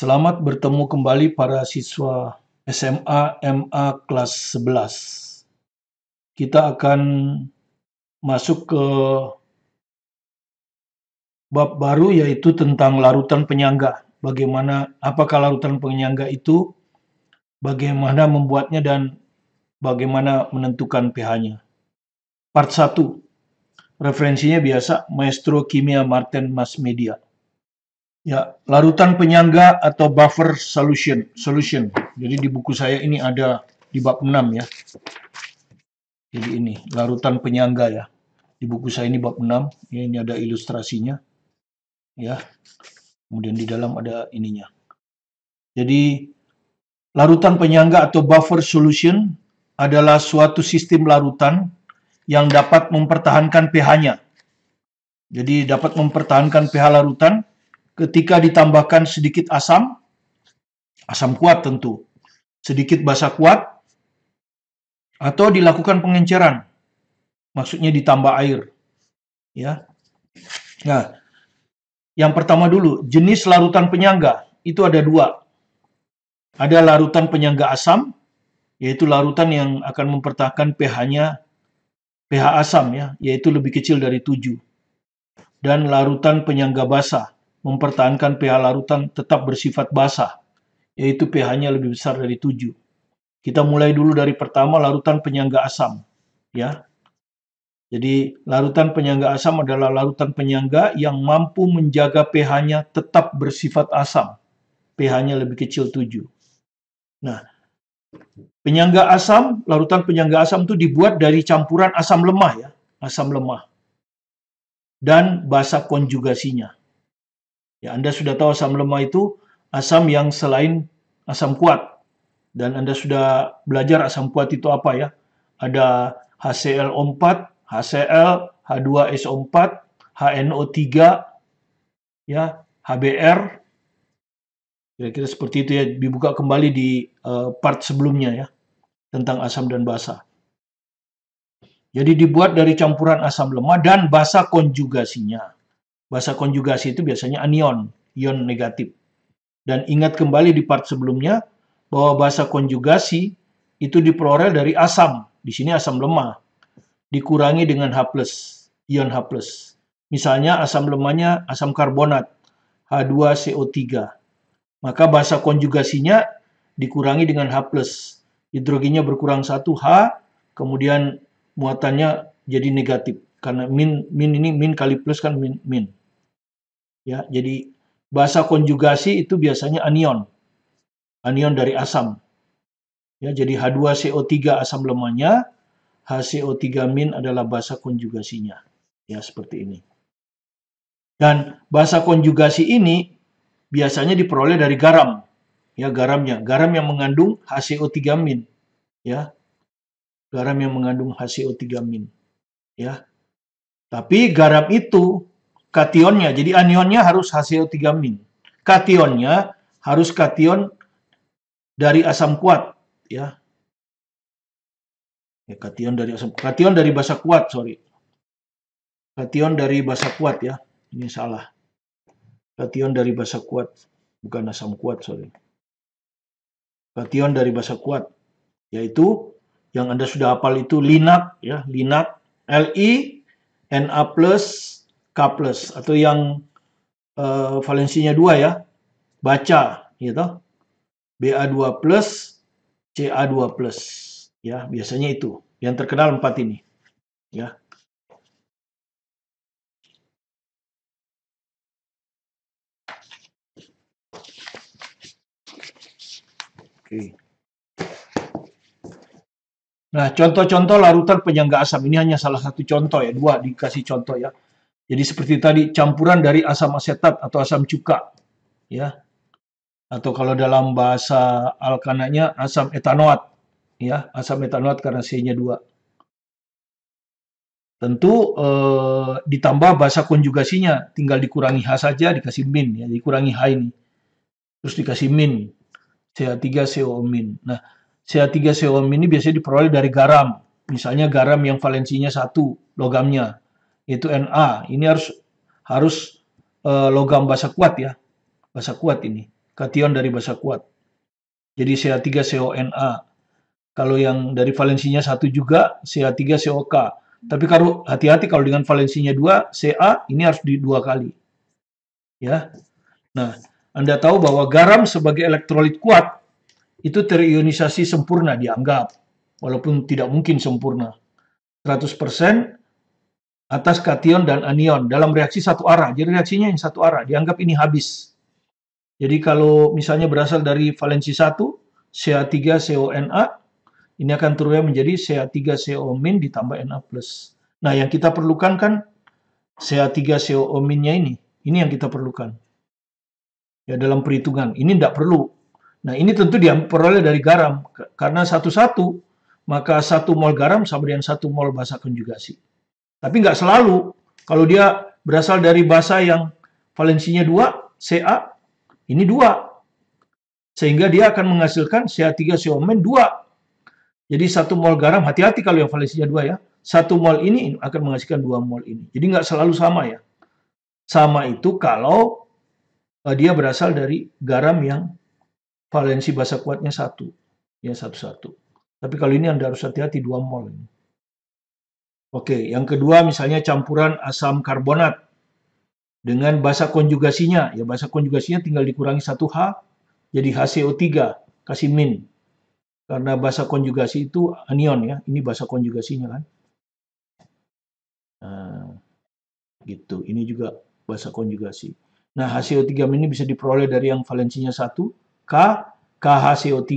Selamat bertemu kembali para siswa SMA MA kelas 11. Kita akan masuk ke bab baru, yaitu tentang larutan penyangga. Apakah larutan penyangga itu, bagaimana membuatnya, dan bagaimana menentukan pH-nya. Part 1. Referensinya biasa, Maestro Kimia Martin Mass Media. Ya, larutan penyangga atau buffer solution. Jadi di buku saya ini ada di bab 6 ya. Jadi ini larutan penyangga ya. Di buku saya ini bab 6. Ya, ini ada ilustrasinya. Ya. Kemudian di dalam ada ininya. Jadi larutan penyangga atau buffer solution adalah suatu sistem larutan yang dapat mempertahankan pH-nya. Jadi dapat mempertahankan pH larutan ketika ditambahkan sedikit asam kuat tentu, sedikit basa kuat, atau dilakukan pengenceran, maksudnya ditambah air. Ya. Nah, yang pertama dulu, jenis larutan penyangga itu ada dua. Ada larutan penyangga asam, yaitu larutan yang akan mempertahankan pH-nya, pH asam ya, yaitu lebih kecil dari 7. Dan larutan penyangga basa, mempertahankan pH larutan tetap bersifat basa, yaitu pH-nya lebih besar dari 7. Kita mulai dulu dari pertama, larutan penyangga asam. Ya. Jadi, larutan penyangga asam adalah larutan penyangga yang mampu menjaga pH-nya tetap bersifat asam. pH-nya lebih kecil 7. Nah, penyangga asam, larutan penyangga asam itu dibuat dari campuran asam lemah ya, asam lemah. Dan basa konjugasinya. Ya, Anda sudah tahu asam lemah itu asam yang selain asam kuat. Dan Anda sudah belajar asam kuat itu apa ya? Ada HClO4, HCl, H2SO4, HNO3, ya, HBr. Kira-kira seperti itu ya, dibuka kembali di part sebelumnya ya, tentang asam dan basa. Jadi dibuat dari campuran asam lemah dan basa konjugasinya. Basa konjugasi itu biasanya anion, ion negatif. Dan ingat kembali di part sebelumnya bahwa basa konjugasi itu diperoleh dari asam. Di sini asam lemah dikurangi dengan H+, ion H+. Misalnya asam lemahnya asam karbonat, H2CO3. Maka basa konjugasinya dikurangi dengan H+. Hidrogennya berkurang 1 H, kemudian muatannya jadi negatif. Karena min kali plus kan min. Ya, jadi basa konjugasi itu biasanya anion dari asam. Ya, jadi H2CO3 asam lemahnya, HCO3- adalah basa konjugasinya. Ya, seperti ini. Dan basa konjugasi ini biasanya diperoleh dari garam. Ya, garam yang mengandung HCO3-. Ya. Garam yang mengandung HCO3-. Ya. Tapi garam itu kationnya, jadi anionnya harus HCO3-. Kationnya harus kation dari asam kuat, ya. Kation dari basa kuat, sorry. Kation dari basa kuat ya. Ini salah. Kation dari basa kuat, bukan asam kuat, sorry. Kation dari basa kuat, yaitu yang Anda sudah hafal itu LiNaC ya, LiNaC, Li, Na+, K+, atau yang valensinya 2 ya, baca gitu. Ba2+, Ca2+. Ya, biasanya itu. Yang terkenal 4 ini. Ya. Oke. Nah, contoh-contoh larutan penyangga asam. Ini hanya salah satu contoh ya, 2 dikasih contoh ya. Jadi seperti tadi, campuran dari asam asetat atau asam cuka. Ya. Atau kalau dalam bahasa alkananya asam etanoat. Ya, asam etanoat karena C-nya 2. Tentu ditambah basa konjugasinya, tinggal dikurangi H saja, dikasih min ya, dikurangi H ini. Terus dikasih min, CH3CO-. Nah, CH3CO- ini biasanya diperoleh dari garam. Misalnya garam yang valensinya 1 logamnya, yaitu Na. Ini harus logam basa kuat ya. Basa kuat ini. kation dari basa kuat. Jadi Ca3CONa. Kalau yang dari valensinya 1 juga Ca3COK. Tapi kalau hati-hati kalau dengan valensinya 2, Ca ini harus di 2 kali. Ya. Nah, Anda tahu bahwa garam sebagai elektrolit kuat itu terionisasi sempurna dianggap, walaupun tidak mungkin sempurna. 100% atas kation dan anion dalam reaksi satu arah. Jadi reaksinya yang satu arah, dianggap ini habis. Jadi kalau misalnya berasal dari valensi 1, Ca3CONa, ini akan turunnya menjadi Ca3CO- ditambah Na+. Nah, yang kita perlukan kan Ca3CO-nya ini. Ini yang kita perlukan. Ya, dalam perhitungan. Ini tidak perlu. Nah, ini tentu diperoleh dari garam. Karena satu-satu, maka 1 mol garam sama dengan 1 mol basa konjugasi. Tapi nggak selalu. Kalau dia berasal dari basa yang valensinya 2, Ca, ini 2. Sehingga dia akan menghasilkan Ca3CO- 2. Jadi 1 mol garam, hati-hati kalau yang valensinya 2 ya. 1 mol ini akan menghasilkan 2 mol ini. Jadi nggak selalu sama ya. Sama itu kalau dia berasal dari garam yang valensi basa kuatnya 1. Ya, 1-1. Tapi kalau ini Anda harus hati-hati 2 mol. Oke, yang kedua misalnya campuran asam karbonat dengan basa konjugasinya. Ya, basa konjugasinya tinggal dikurangi 1H, jadi HCO3, kasih min. Karena basa konjugasi itu anion ya, ini basa konjugasinya kan. Nah, gitu, ini juga basa konjugasi. Nah, HCO3 ini bisa diperoleh dari yang valensinya 1, KHCO3.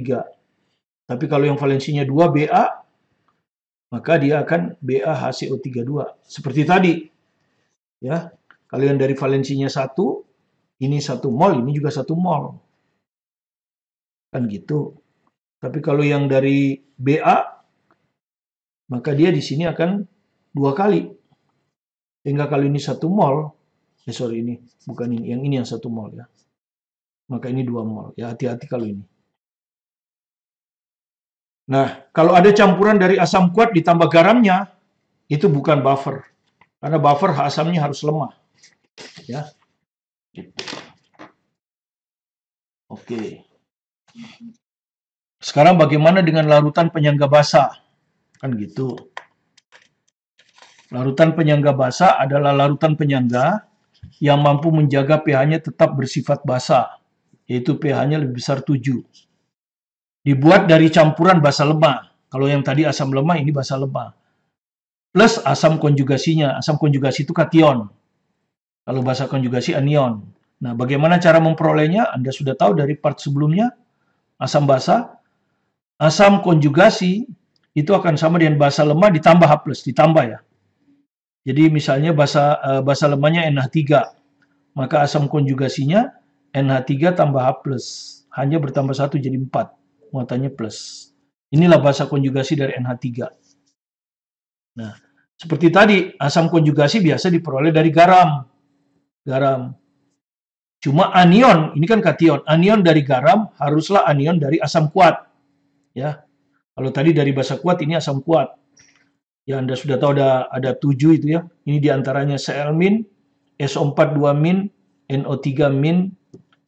Tapi kalau yang valensinya 2, Ba, maka dia akan BaHCO32. Seperti tadi. Ya. Kalau yang dari valensinya 1, ini 1 mol, ini juga 1 mol. Kan gitu. Tapi kalau yang dari Ba, maka dia di sini akan 2 kali. Sehingga kalau ini 1 mol, ini bukan ini, yang 1 mol ya. Maka ini 2 mol. Ya, hati-hati kalau ini. Nah, kalau ada campuran dari asam kuat ditambah garamnya, itu bukan buffer. Karena buffer asamnya harus lemah. Ya. Oke. Sekarang bagaimana dengan larutan penyangga basa? Kan gitu. Larutan penyangga basa adalah larutan penyangga yang mampu menjaga pH-nya tetap bersifat basa, yaitu pH-nya lebih besar 7. Dibuat dari campuran basa lemah. Kalau yang tadi asam lemah, ini basa lemah. Plus asam konjugasinya. Asam konjugasi itu kation. Kalau basa konjugasi anion. Nah, bagaimana cara memperolehnya? Anda sudah tahu dari part sebelumnya. Asam basa. Asam konjugasi itu akan sama dengan basa lemah ditambah H+, ditambah ya. Jadi misalnya basa lemahnya NH3, maka asam konjugasinya NH3 tambah H+, hanya bertambah 1 jadi 4, muatannya plus. Inilah basa konjugasi dari NH3. Nah, seperti tadi, asam konjugasi biasa diperoleh dari garam. Cuma anion, ini kan kation, anion dari garam haruslah anion dari asam kuat. Ya, kalau tadi dari basa kuat, ini asam kuat. Ya, Anda sudah tahu ada 7 itu ya. Ini diantaranya Cl-, SO4 2-, NO3-,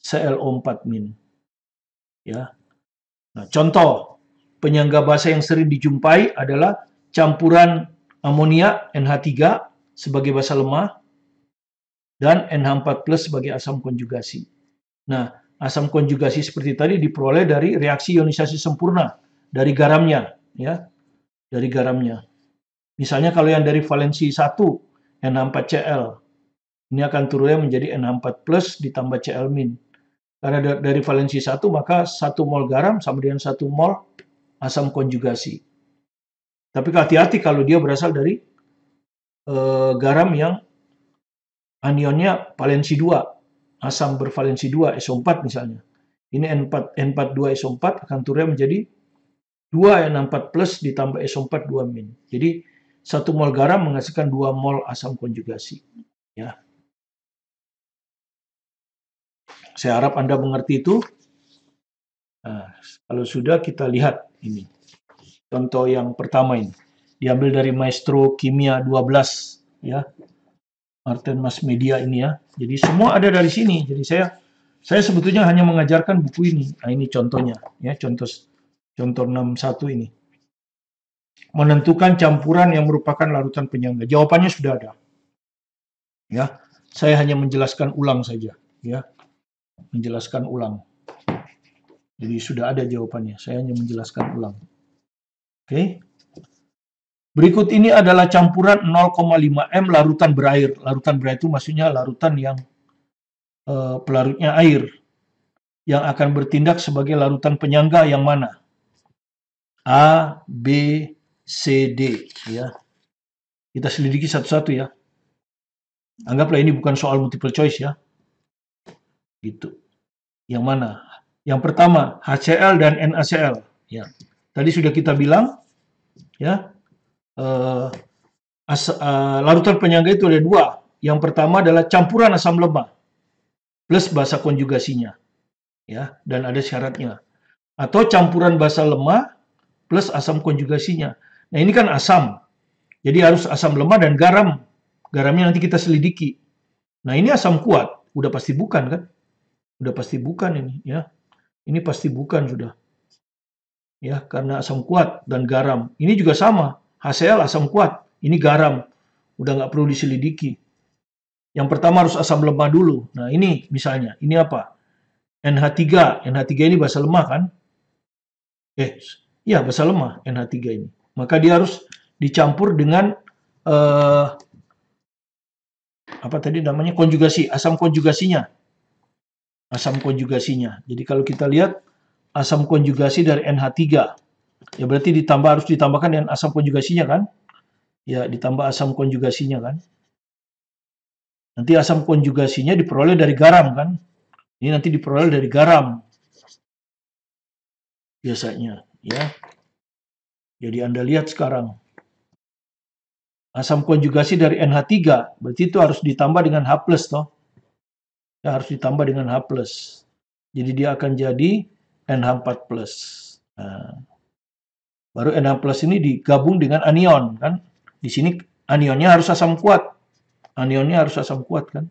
ClO4-. Ya. Nah, contoh penyangga basa yang sering dijumpai adalah campuran amonia NH3 sebagai basa lemah dan NH4+ sebagai asam konjugasi. Nah, asam konjugasi seperti tadi diperoleh dari reaksi ionisasi sempurna dari garamnya, ya. Dari garamnya. Misalnya kalau yang dari valensi 1, NH4Cl, ini akan turunnya menjadi NH4+ ditambah Cl-. Karena dari valensi 1, maka 1 mol garam sama dengan 1 mol asam konjugasi. Tapi hati-hati kalau dia berasal dari garam yang anionnya valensi 2, asam bervalensi 2, SO4 misalnya. Ini N42SO4 akan turunnya menjadi 2 NH4+ ditambah SO4 2-. Jadi 1 mol garam menghasilkan 2 mol asam konjugasi. Ya. Saya harap Anda mengerti itu. Nah, kalau sudah kita lihat ini. Contoh yang pertama ini. Diambil dari Maestro Kimia 12. Ya. Martin Mass Media ini ya. Jadi semua ada dari sini. Jadi saya Saya sebetulnya hanya mengajarkan buku ini. Nah, ini contohnya, ya, contoh 61 ini. Menentukan campuran yang merupakan larutan penyangga. Jawabannya sudah ada. Ya, saya hanya menjelaskan ulang saja, ya. Menjelaskan ulang. Jadi sudah ada jawabannya. Saya hanya menjelaskan ulang. Oke. Berikut ini adalah campuran 0,5 M larutan berair. Larutan berair itu maksudnya larutan yang pelarutnya air yang akan bertindak sebagai larutan penyangga yang mana? A, B, C, D. Ya. Kita selidiki satu-satu ya. Anggaplah ini bukan soal multiple choice ya. Gitu. Yang mana? Yang pertama, HCl dan NaCl. Ya. Tadi sudah kita bilang, ya, larutan penyangga itu ada dua. Yang pertama adalah campuran asam lemah plus basa konjugasinya, ya, dan ada syaratnya. Atau campuran basa lemah plus asam konjugasinya. Nah, ini kan asam, jadi harus asam lemah dan garam. Garamnya nanti kita selidiki. Nah, ini asam kuat, udah pasti bukan kan? Udah pasti bukan ini, ya. Ini pasti bukan sudah. Ya, karena asam kuat dan garam. Ini juga sama, HCl asam kuat, ini garam. Udah nggak perlu diselidiki. Yang pertama harus asam lemah dulu. Nah, ini misalnya, ini apa? NH3. NH3 ini basa lemah kan? Iya, basa lemah NH3 ini. Maka dia harus dicampur dengan apa tadi namanya? Konjugasi, asam konjugasinya. Asam konjugasinya. Jadi kalau kita lihat asam konjugasi dari NH3, ya berarti harus ditambahkan dengan asam konjugasinya kan? Ya, ditambah asam konjugasinya kan? Nanti asam konjugasinya diperoleh dari garam kan? Ini nanti diperoleh dari garam. Biasanya, ya. Jadi Anda lihat sekarang. Asam konjugasi dari NH3, berarti itu harus ditambah dengan H+, toh. Ya, harus ditambah dengan H+. Jadi dia akan jadi NH4+. Nah, baru NH+ ini digabung dengan anion kan? Di sini anionnya harus asam kuat. Anionnya harus asam kuat kan?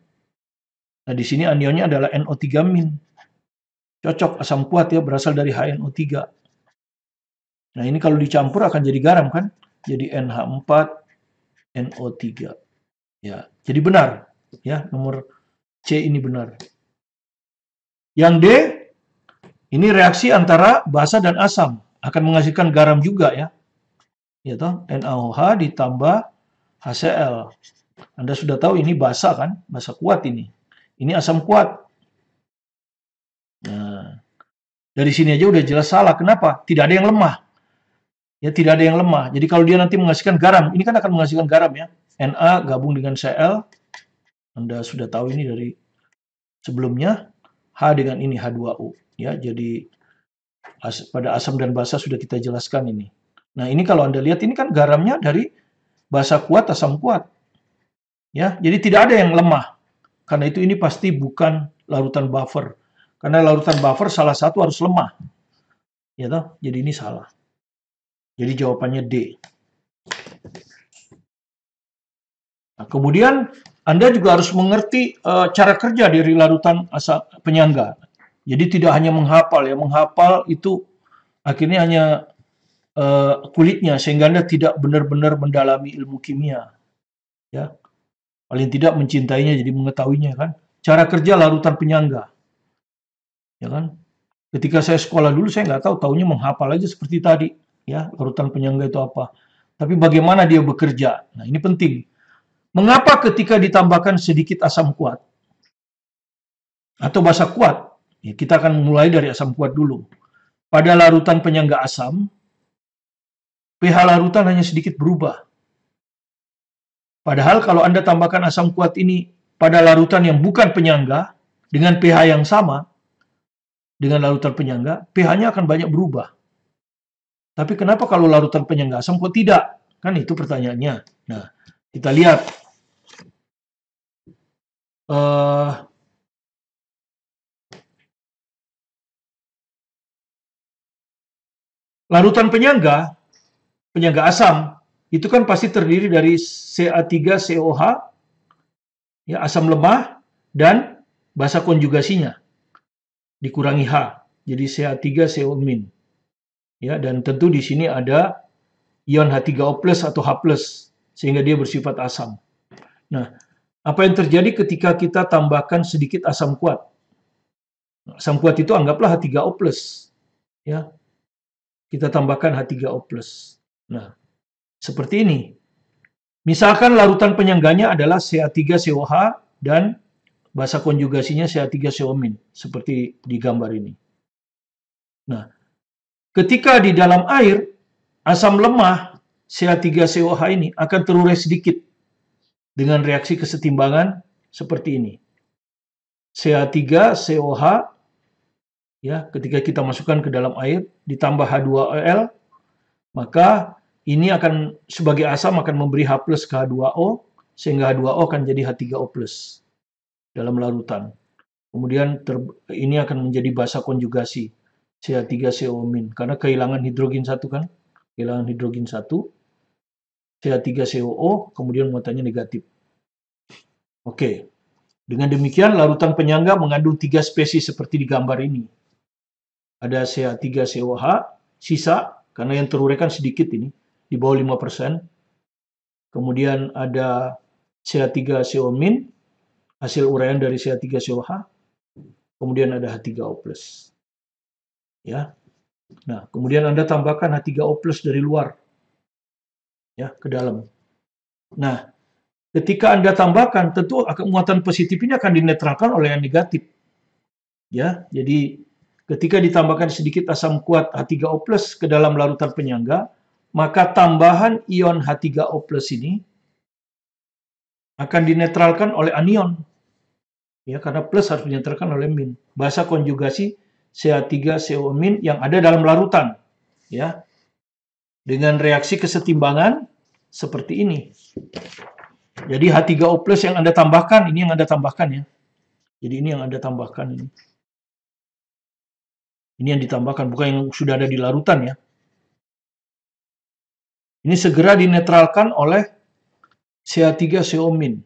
Nah, di sini anionnya adalah NO3-. Cocok asam kuat ya, berasal dari HNO3. Nah, ini kalau dicampur akan jadi garam kan? Jadi NH4NO3. Ya, jadi benar ya, nomor C ini benar. Yang D, ini reaksi antara basa dan asam, akan menghasilkan garam juga ya. Ya toh, NaOH ditambah HCl. Anda sudah tahu ini basa kan? Basa kuat ini. Ini asam kuat. Nah, dari sini aja udah jelas salah. Kenapa? Tidak ada yang lemah. Ya, tidak ada yang lemah. Jadi kalau dia nanti menghasilkan garam, ini kan akan menghasilkan garam ya. Na gabung dengan Cl. Anda sudah tahu ini dari sebelumnya. H dengan ini H2O. Ya, jadi pada asam dan basa sudah kita jelaskan ini. Nah, ini kalau Anda lihat ini kan garamnya dari basa kuat, asam kuat. Ya, jadi tidak ada yang lemah. Karena itu ini pasti bukan larutan buffer. Karena larutan buffer salah satu harus lemah. Ya toh? Jadi ini salah. Jadi jawabannya D. Nah, kemudian Anda juga harus mengerti cara kerja dari larutan asam penyangga. Jadi tidak hanya menghafal ya, menghafal itu akhirnya hanya kulitnya sehingga Anda tidak benar-benar mendalami ilmu kimia. Ya. Paling tidak mencintainya jadi mengetahuinya kan. Cara kerja larutan penyangga. Ya kan? Ketika saya sekolah dulu saya nggak tahu, taunya menghafal aja seperti tadi, ya, larutan penyangga itu apa. Tapi bagaimana dia bekerja? Nah, ini penting. Mengapa ketika ditambahkan sedikit asam kuat atau basa kuat? Ya, kita akan mulai dari asam kuat dulu. Pada larutan penyangga asam, pH larutan hanya sedikit berubah. Padahal kalau Anda tambahkan asam kuat ini pada larutan yang bukan penyangga dengan pH yang sama dengan larutan penyangga, pH-nya akan banyak berubah. Tapi kenapa kalau larutan penyangga asam kok tidak? Kan itu pertanyaannya. Nah, kita lihat. Larutan penyangga asam, itu kan pasti terdiri dari Ca3COH, ya, asam lemah, dan basa konjugasinya. dikurangi H. Jadi CH3CO-. Ya, dan tentu di sini ada ion H3O+ atau H+, sehingga dia bersifat asam. Nah, apa yang terjadi ketika kita tambahkan sedikit asam kuat? Asam kuat itu anggaplah H3O+. Ya, kita tambahkan H3O+. Nah, seperti ini. Misalkan larutan penyangganya adalah CH3COH dan basa konjugasinya CH3CO-, seperti di gambar ini. Nah, ketika di dalam air, asam lemah CH3COH ini akan terurai sedikit dengan reaksi kesetimbangan seperti ini. CH3COH, ya, ketika kita masukkan ke dalam air, ditambah H2OL, maka ini akan sebagai asam akan memberi H+ ke H2O, sehingga H2O akan jadi H3O+ dalam larutan. Kemudian ini akan menjadi basa konjugasi CH3CO-, karena kehilangan hidrogen 1 kan, kehilangan hidrogen 1, CH3COO, kemudian muatannya negatif. Oke, dengan demikian larutan penyangga mengandung 3 spesies seperti di gambar ini. Ada CH3COH, sisa, karena yang teruraikan sedikit ini, di bawah 5%. Kemudian ada CH3CO-, hasil uraian dari CH3COH. Kemudian ada H3O+. Ya. Nah, kemudian Anda tambahkan H3O+ dari luar. Ya, ke dalam. Nah, ketika Anda tambahkan, tentu muatan positif ini akan dinetralkan oleh yang negatif. Ya, jadi ketika ditambahkan sedikit asam kuat H3O+ ke dalam larutan penyangga, maka tambahan ion H3O+ ini akan dinetralkan oleh anion. Ya, karena plus harus dinetralkan oleh min. Basa konjugasi CH3CO- yang ada dalam larutan. Ya. Dengan reaksi kesetimbangan seperti ini. Jadi H3O+ yang Anda tambahkan, ini yang Anda tambahkan ya. Jadi ini yang Anda tambahkan ini. Ini yang ditambahkan, bukan yang sudah ada di larutan ya. Ini segera dinetralkan oleh CH3CO-.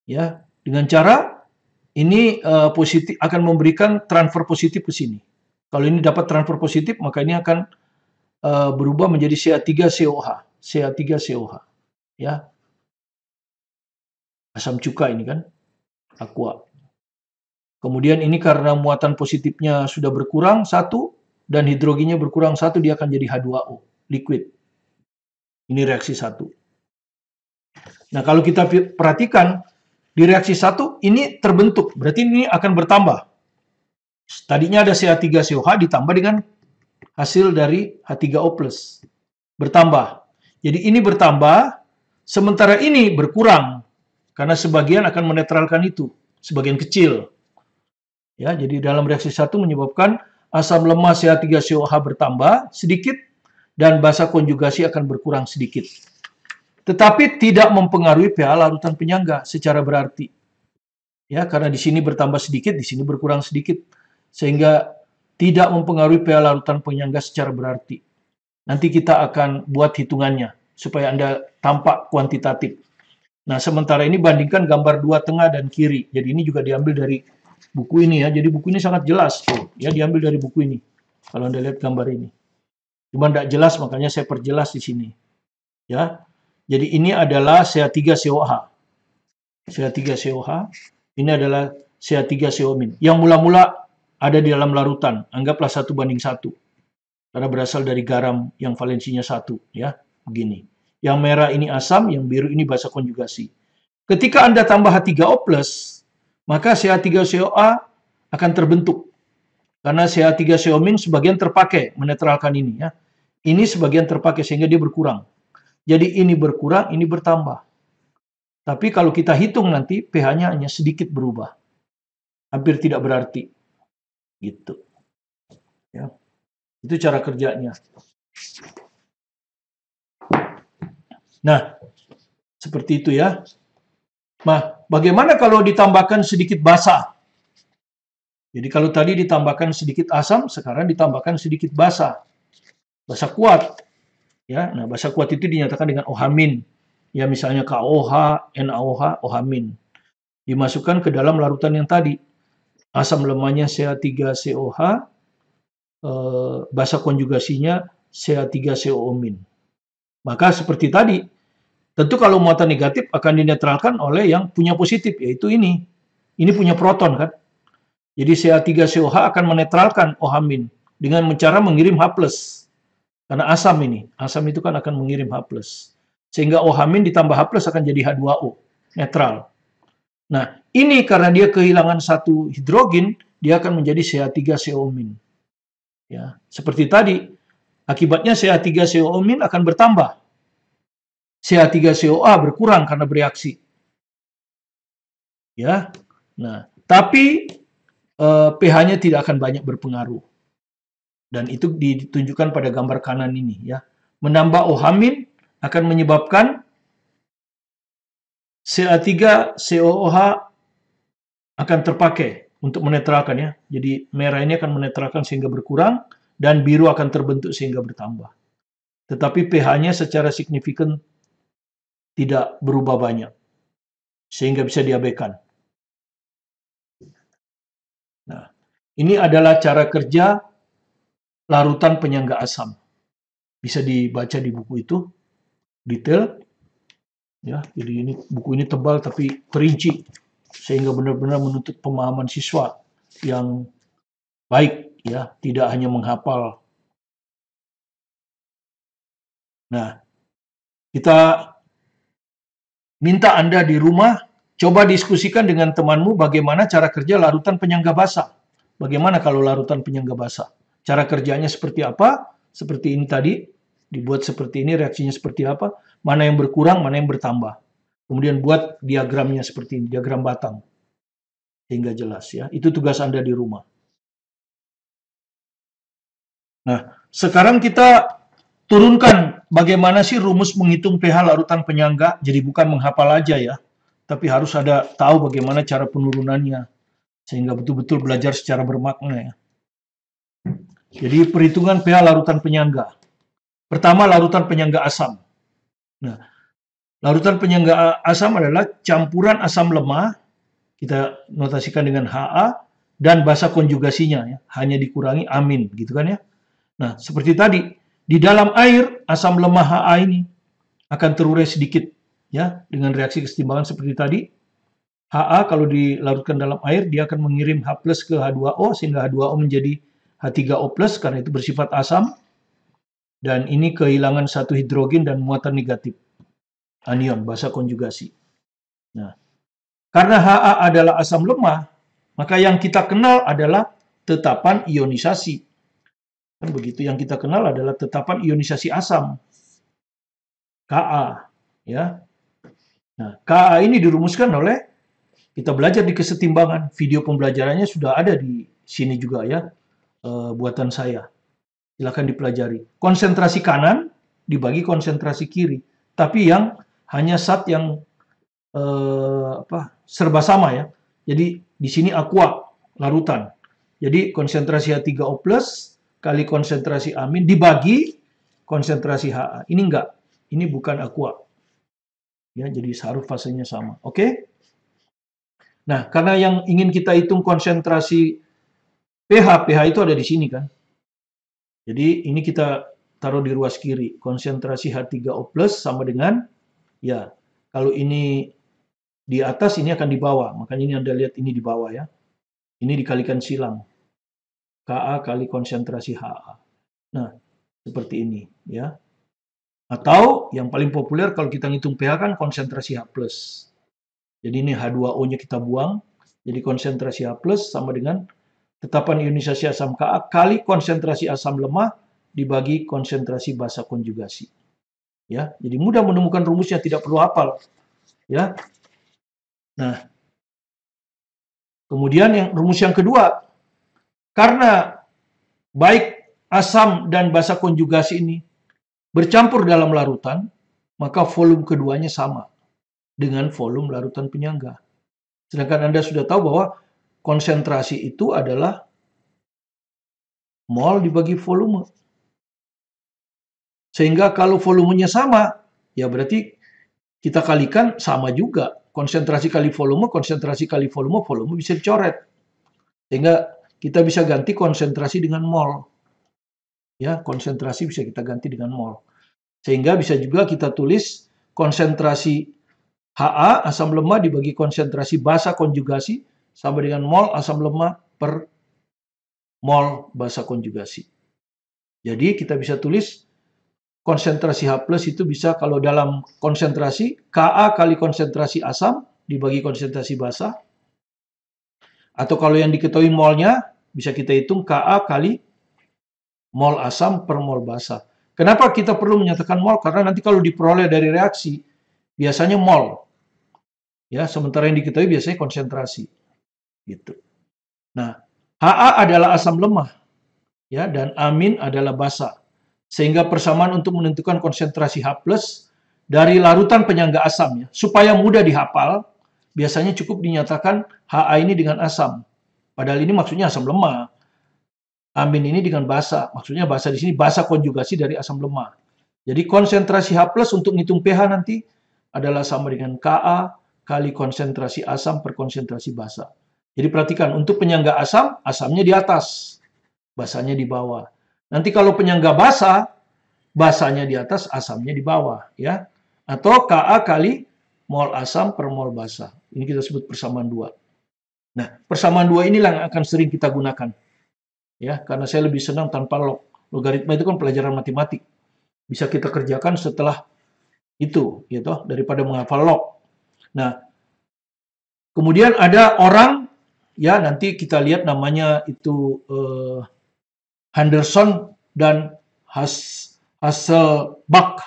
Ya, dengan cara ini positif akan memberikan transfer positif ke sini. Kalau ini dapat transfer positif, maka ini akan berubah menjadi CH3COH. CH3COH. Ya. Asam cuka ini kan, aqua. Kemudian ini karena muatan positifnya sudah berkurang 1 dan hidrogennya berkurang 1, dia akan jadi H2O, liquid. Ini reaksi 1. Nah, kalau kita perhatikan di reaksi 1 ini terbentuk, berarti ini akan bertambah. Tadinya ada CH3COH ditambah dengan hasil dari H3O+. Bertambah. Jadi ini bertambah, sementara ini berkurang. Karena sebagian akan menetralkan itu, sebagian kecil. Ya, jadi dalam reaksi 1 menyebabkan asam lemah CH3COH bertambah sedikit dan basa konjugasi akan berkurang sedikit. Tetapi tidak mempengaruhi pH larutan penyangga secara berarti. Ya, karena di sini bertambah sedikit, di sini berkurang sedikit. Sehingga tidak mempengaruhi pH larutan penyangga secara berarti. Nanti kita akan buat hitungannya supaya Anda tampak kuantitatif. Nah, sementara ini bandingkan gambar 2 tengah dan kiri. Jadi ini juga diambil dari buku ini ya. Jadi buku ini sangat jelas tuh. Ya, diambil dari buku ini. Kalau Anda lihat gambar ini. Cuma tidak jelas, makanya saya perjelas di sini. Ya. Jadi ini adalah CH3COH. CH3COH. Ini adalah CH3CO-. Yang mula-mula ada di dalam larutan. Anggaplah 1:1. Karena berasal dari garam yang valensinya 1. Ya, begini. Yang merah ini asam, yang biru ini basa konjugasi. Ketika Anda tambah H3O+, maka CH3COA akan terbentuk. Karena CH3CO- sebagian terpakai menetralkan ini ya. Ini sebagian terpakai sehingga dia berkurang. Jadi ini berkurang, ini bertambah. Tapi kalau kita hitung nanti pH-nya hanya sedikit berubah. Hampir tidak berarti. Gitu. Ya. Itu cara kerjanya. Nah, seperti itu ya. Nah, bagaimana kalau ditambahkan sedikit basa? Jadi kalau tadi ditambahkan sedikit asam, sekarang ditambahkan sedikit basa. Basa kuat. Ya, nah basa kuat itu dinyatakan dengan OH-. Ya, misalnya KOH, NaOH, OH-. Dimasukkan ke dalam larutan yang tadi. asam lemahnya CH3COH, basa konjugasinya CH3CO-. Maka seperti tadi, tentu kalau muatan negatif akan dinetralkan oleh yang punya positif, yaitu ini. Ini punya proton kan. Jadi CH3COH akan menetralkan OH- dengan cara mengirim H+. Karena asam itu kan akan mengirim H+. Sehingga OH- ditambah H+ akan jadi H2O, netral. Nah, ini karena dia kehilangan satu hidrogen, dia akan menjadi CH3CO-. Ya, seperti tadi, akibatnya CH3CO- akan bertambah. CH3COA berkurang karena bereaksi. Ya. Nah, tapi pH-nya tidak akan banyak berpengaruh. Dan itu ditunjukkan pada gambar kanan ini ya. Menambah OH- akan menyebabkan CH3COOH akan terpakai untuk menetralkan ya. Jadi merah ini akan menetralkan sehingga berkurang dan biru akan terbentuk sehingga bertambah. Tetapi pH-nya secara signifikan tidak berubah banyak sehingga bisa diabaikan. Nah, ini adalah cara kerja larutan penyangga asam. Bisa dibaca di buku itu detail. Ya, jadi ini buku ini tebal tapi perinci sehingga benar-benar menuntut pemahaman siswa yang baik ya, tidak hanya menghafal. Nah, kita minta Anda di rumah coba diskusikan dengan temanmu bagaimana cara kerja larutan penyangga basa. Bagaimana kalau larutan penyangga basa? Cara kerjanya seperti apa? Seperti ini tadi, dibuat seperti ini, reaksinya seperti apa? Mana yang berkurang, mana yang bertambah. Kemudian buat diagramnya seperti ini, diagram batang. Sehingga jelas ya. Itu tugas Anda di rumah. Nah, sekarang kita turunkan bagaimana sih rumus menghitung pH larutan penyangga. Jadi bukan menghafal aja ya, tapi harus ada tahu bagaimana cara penurunannya. Sehingga betul-betul belajar secara bermakna ya. Jadi perhitungan pH larutan penyangga. Pertama, larutan penyangga asam. Nah, larutan penyangga asam adalah campuran asam lemah, kita notasikan dengan Ha, dan basa konjugasinya, ya, hanya dikurangi amin, gitu kan ya. Nah, seperti tadi, di dalam air, asam lemah Ha ini akan terurai sedikit, ya, dengan reaksi kesetimbangan seperti tadi. Ha kalau dilarutkan dalam air, dia akan mengirim H+ ke H2O, sehingga H2O menjadi H3O+, karena itu bersifat asam. Dan ini kehilangan satu hidrogen dan muatan negatif. Anion, basa konjugasi. Nah, karena Ha adalah asam lemah, maka yang kita kenal adalah tetapan ionisasi. Kan begitu, yang kita kenal adalah tetapan ionisasi asam. Ka, ya. Nah, Ka ini dirumuskan oleh, kita belajar di kesetimbangan. Video pembelajarannya sudah ada di sini juga ya, buatan saya. Silakan dipelajari. Konsentrasi kanan dibagi konsentrasi kiri, tapi yang hanya zat yang serba sama ya. Jadi di sini aqua larutan. Jadi konsentrasi H3O+ kali konsentrasi amin dibagi konsentrasi Ha. Ini enggak, ini bukan aqua. Ya, jadi harus fasenya sama. Oke? Nah, karena yang ingin kita hitung konsentrasi pH itu ada di sini kan. Jadi ini kita taruh di ruas kiri. Konsentrasi H3O+ sama dengan, ya, kalau ini di atas, ini akan di bawah. Makanya ini Anda lihat ini di bawah ya. Ini dikalikan silang. Ka kali konsentrasi Ha. Nah, seperti ini ya. Atau yang paling populer kalau kita ngitung pH kan konsentrasi H+. Jadi ini H2O-nya kita buang. Jadi konsentrasi H+ sama dengan tetapan ionisasi asam Ka kali konsentrasi asam lemah dibagi konsentrasi basa konjugasi. Ya, jadi mudah menemukan rumusnya, tidak perlu hafal. Ya. Nah, kemudian rumus yang kedua, karena baik asam dan basa konjugasi ini bercampur dalam larutan, maka volume keduanya sama dengan volume larutan penyangga. Sedangkan Anda sudah tahu bahwa konsentrasi itu adalah mol dibagi volume. Sehingga kalau volumenya sama, ya berarti kita kalikan sama juga. Konsentrasi kali volume bisa dicoret. Sehingga kita bisa ganti konsentrasi dengan mol. Ya, konsentrasi bisa kita ganti dengan mol. Sehingga bisa juga kita tulis konsentrasi Ha asam lemah dibagi konsentrasi basa konjugasi sama dengan mol asam lemah per mol basa konjugasi. Jadi kita bisa tulis konsentrasi H+ itu bisa kalau dalam konsentrasi Ka kali konsentrasi asam dibagi konsentrasi basa. Atau kalau yang diketahui molnya bisa kita hitung Ka kali mol asam per mol basa. Kenapa kita perlu menyatakan mol? Karena nanti kalau diperoleh dari reaksi biasanya mol. Ya, sementara yang diketahui biasanya konsentrasi. Gitu. Nah, Ha adalah asam lemah. Ya, dan amin adalah basa. Sehingga persamaan untuk menentukan konsentrasi H+ dari larutan penyangga asam ya. Supaya mudah dihafal, biasanya cukup dinyatakan Ha ini dengan asam. Padahal ini maksudnya asam lemah. Amin ini dengan basa. Maksudnya basa di sini basa konjugasi dari asam lemah. Jadi konsentrasi H+ untuk ngitung pH nanti adalah sama dengan Ka kali konsentrasi asam per konsentrasi basa. Jadi perhatikan, untuk penyangga asam, asamnya di atas, basanya di bawah. Nanti kalau penyangga basa, basanya di atas, asamnya di bawah, ya. Atau Ka kali mol asam per mol basa. Ini kita sebut persamaan 2. Nah, persamaan 2 inilah yang akan sering kita gunakan. Ya, karena saya lebih senang tanpa log. Logaritma itu kan pelajaran matematik. Bisa kita kerjakan setelah itu, gitu, daripada menghafal log. Nah, kemudian ada orang, ya nanti kita lihat namanya itu Henderson dan Hasselbalch,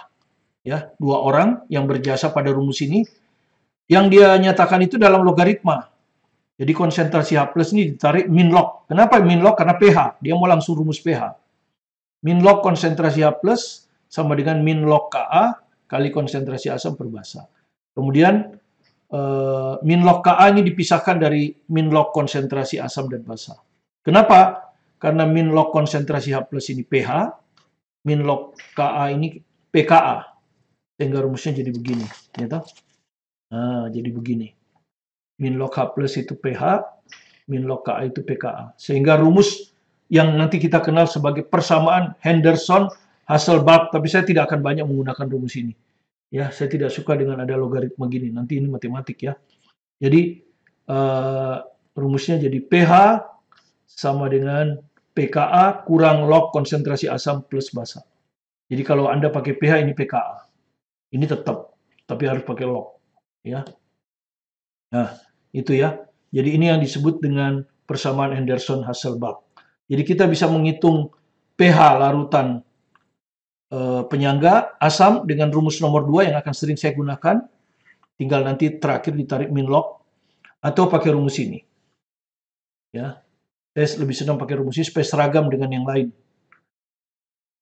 ya, dua orang yang berjasa pada rumus ini, yang dia nyatakan itu dalam logaritma. Jadi konsentrasi H+ ini ditarik min log. Kenapa min log? Karena pH. Dia mau langsung rumus pH. Min log konsentrasi H+ sama dengan min log Ka kali konsentrasi asam per basa. Kemudian min log Ka ini dipisahkan dari min log konsentrasi asam dan basa. Kenapa? Karena min log konsentrasi H+ ini pH, min log Ka ini pKa. Sehingga rumusnya jadi begini. Gitu? Nah, jadi begini. Min log H+ itu pH, min log Ka itu pKa. Sehingga rumus yang nanti kita kenal sebagai persamaan Henderson-Hasselbalch, tapi saya tidak akan banyak menggunakan rumus ini. Ya, saya tidak suka dengan ada logaritma gini. Nanti ini matematik ya. Jadi rumusnya jadi pH sama dengan pKa kurang log konsentrasi asam plus basa. Jadi kalau Anda pakai pH ini pKa. Ini tetap, tapi harus pakai log. Ya. Nah, itu ya. Jadi ini yang disebut dengan persamaan Henderson-Hasselbalch. Jadi kita bisa menghitung pH larutan penyangga asam dengan rumus nomor 2 yang akan sering saya gunakan. Tinggal nanti terakhir ditarik min log atau pakai rumus ini. Ya. Saya lebih senang pakai rumus ini supaya seragam dengan yang lain.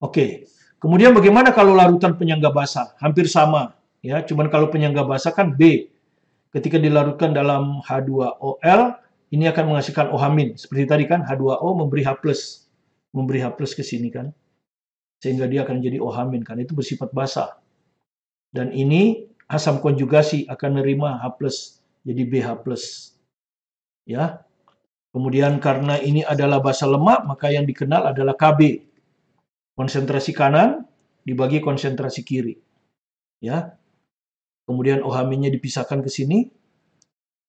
Oke. Kemudian bagaimana kalau larutan penyangga basa? Hampir sama, ya. Cuman kalau penyangga basa kan B. Ketika dilarutkan dalam H2OL, ini akan menghasilkan OH-. Seperti tadi kan H2O memberi H+. Memberi H+ ke sini kan. Sehingga dia akan jadi OH- kan itu bersifat basa. Dan ini asam konjugasi akan menerima H+, jadi BH+. Ya. Kemudian karena ini adalah basa lemak, maka yang dikenal adalah Kb. Konsentrasi kanan dibagi konsentrasi kiri. Ya. Kemudian OH-nya dipisahkan ke sini.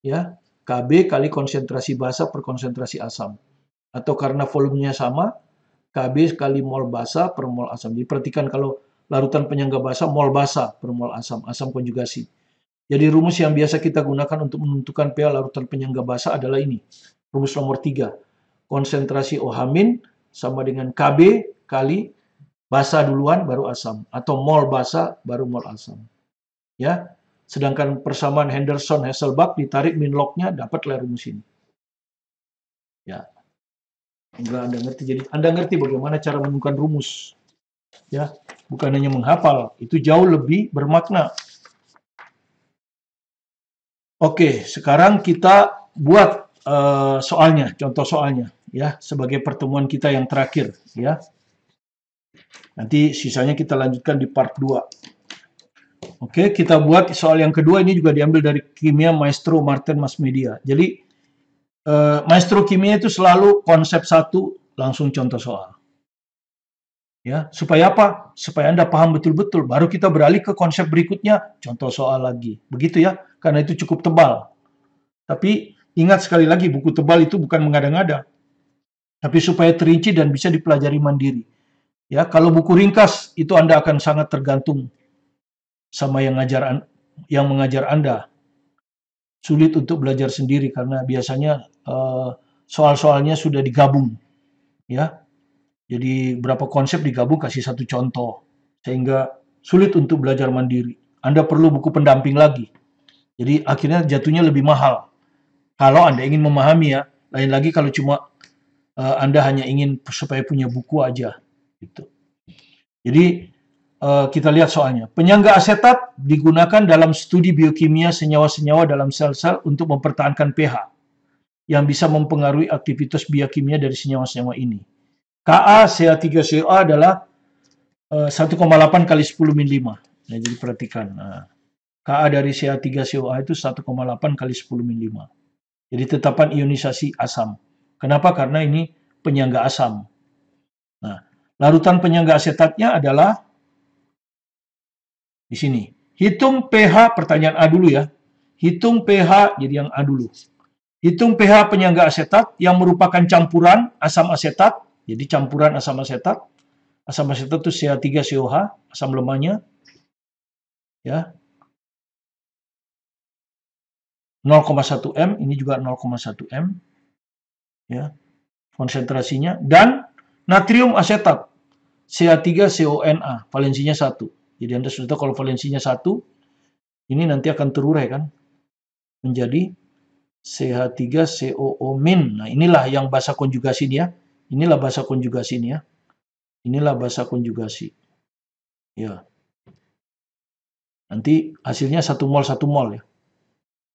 Ya. Kb kali konsentrasi basa per konsentrasi asam. Atau karena volumenya sama, Kb kali mol basa per mol asam. Jadi perhatikan kalau larutan penyangga basa, mol basa per mol asam, asam konjugasi. Jadi rumus yang biasa kita gunakan untuk menentukan pH larutan penyangga basa adalah ini. Rumus nomor 3. Konsentrasi OH- sama dengan Kb kali basa duluan baru asam. Atau mol basa baru mol asam. Ya. Sedangkan persamaan Henderson-Hasselbalch ditarik min lognya, dapatlah rumus ini. Ya. Enggak Anda ngerti. Jadi Anda ngerti bagaimana cara menemukan rumus. Ya, bukan hanya menghafal, itu jauh lebih bermakna. Oke, sekarang kita buat soalnya, contoh soalnya ya, sebagai pertemuan kita yang terakhir ya. Nanti sisanya kita lanjutkan di part 2. Oke, kita buat soal yang kedua, ini juga diambil dari Kimia Maestro Martin Mass Media. Jadi Maestro kimia itu selalu konsep satu, langsung contoh soal. Ya, supaya apa? Supaya Anda paham betul-betul. Baru kita beralih ke konsep berikutnya, contoh soal lagi. Begitu ya, karena itu cukup tebal. Tapi ingat sekali lagi, buku tebal itu bukan mengada-ngada. Tapi supaya terinci dan bisa dipelajari mandiri. Ya, kalau buku ringkas itu Anda akan sangat tergantung sama yang mengajar Anda. Sulit untuk belajar sendiri karena biasanya soal-soalnya sudah digabung, ya. Jadi berapa konsep digabung kasih satu contoh sehingga sulit untuk belajar mandiri. Anda perlu buku pendamping lagi. Jadi akhirnya jatuhnya lebih mahal. Kalau Anda ingin memahami ya, lain lagi kalau cuma Anda hanya ingin supaya punya buku aja gitu. Jadi kita lihat soalnya. Penyangga asetat digunakan dalam studi biokimia senyawa-senyawa dalam sel-sel untuk mempertahankan pH yang bisa mempengaruhi aktivitas biokimia dari senyawa-senyawa ini. Ka CH3COA adalah 1,8 kali 10 min 5. Nah, jadi perhatikan. Ka dari CH3COA itu 1,8 kali 10 min 5. Jadi tetapan ionisasi asam. Kenapa? Karena ini penyangga asam. Nah, larutan penyangga asetatnya adalah di sini. Hitung pH, pertanyaan A dulu ya. Hitung pH, jadi yang A dulu. Hitung pH penyangga asetat yang merupakan campuran asam asetat. Jadi campuran asam asetat. Asam asetat itu CH3COH, asam lemahnya. Ya. 0,1 M, ini juga 0,1 M. Ya. Konsentrasinya. Dan natrium asetat, CH3CONA, valensinya 1. Jadi Anda sudah tahu kalau valensinya 1, ini nanti akan terurai kan, menjadi CH3COO-. Nah, inilah yang bahasa konjugasi dia. Inilah bahasa konjugasi ini ya. Inilah bahasa konjugasi. Ya. Nanti hasilnya 1 mol 1 mol ya.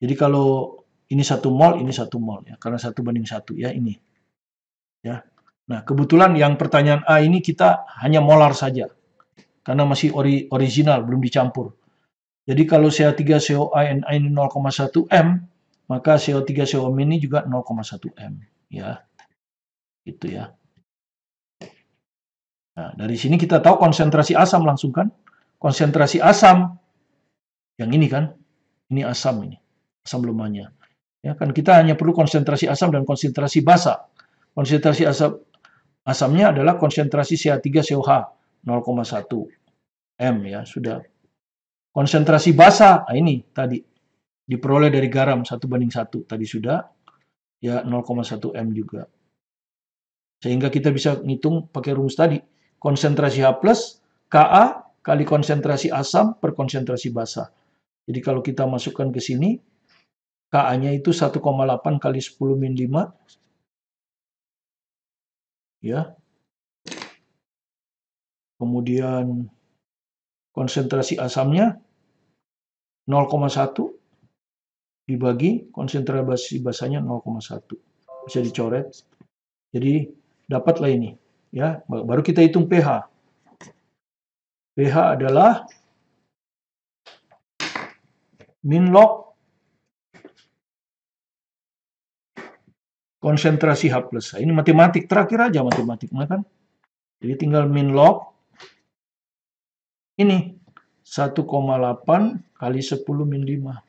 Jadi kalau ini 1 mol, ini 1 mol ya. Karena 1:1 ya ini. Ya. Nah, kebetulan yang pertanyaan A ini kita hanya molar saja. Karena masih original, belum dicampur. Jadi kalau CH3COA ini 0,1 M, maka CO3CO ini juga 0,1 M. Ya, gitu ya. Nah, dari sini kita tahu konsentrasi asam langsung kan. Konsentrasi asam, yang ini kan, ini asam ini, asam lemahnya. Ya kan kita hanya perlu konsentrasi asam dan konsentrasi basa. Konsentrasi asamnya adalah konsentrasi CH3COH 0,1 M ya, sudah. Konsentrasi basa, nah ini tadi diperoleh dari garam 1:1 tadi sudah ya 0,1 M juga. Sehingga kita bisa ngitung pakai rumus tadi. Konsentrasi H plus Ka kali konsentrasi asam per konsentrasi basa. Jadi kalau kita masukkan ke sini, Ka-nya itu 1,8 kali 10 min 5. Ya. Kemudian konsentrasi asamnya 0,1 dibagi konsentrasi basanya 0,1. Bisa dicoret. Jadi dapatlah ini. Ya, baru kita hitung pH. pH adalah min log konsentrasi H plus. Ini matematik, terakhir aja matematik, kan? Jadi tinggal min log ini 1,8 kali 10 min 5.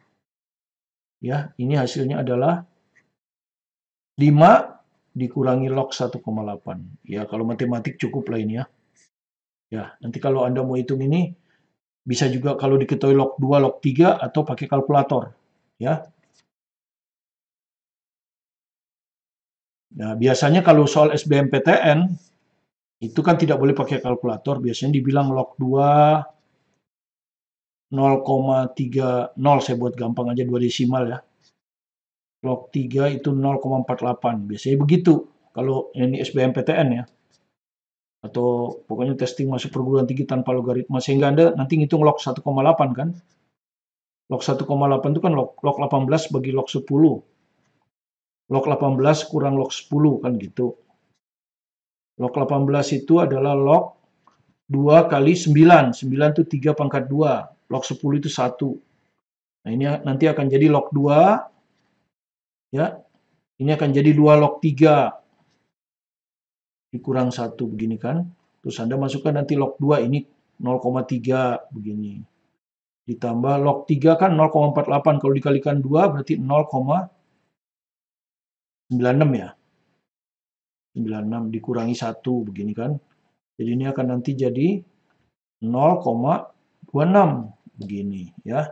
Ya, ini hasilnya adalah 5 dikurangi log 1,8. Ya, kalau matematik cukup lah ini ya. Ya, nanti kalau Anda mau hitung ini, bisa juga kalau diketahui log 2, log 3, atau pakai kalkulator. Ya. Nah, biasanya kalau soal SBMPTN, itu kan tidak boleh pakai kalkulator. Biasanya dibilang log 2, 0,30, saya buat gampang aja 2 desimal ya. Log 3 itu 0,48. Biasanya begitu kalau ini SBMPTN ya. Atau pokoknya testing masuk perguruan tinggi tanpa logaritma. Sehingga Anda nanti ngitung log 1,8 kan. Log 1,8 itu kan log 18 bagi log 10. Log 18 kurang log 10 kan gitu. Log 18 itu adalah log 2 kali 9. 9 itu 3 pangkat 2. Log 10 itu 1. Nah, ini nanti akan jadi log 2 ya Ini akan jadi 2 log 3 dikurang 1 begini kan. Terus Anda masukkan nanti log 2 ini 0,3 begini. Ditambah log 3 kan 0,48. Kalau dikalikan 2 berarti 0,96 ya. 96 dikurangi 1 begini kan. Jadi ini akan nanti jadi 0,26 begini ya.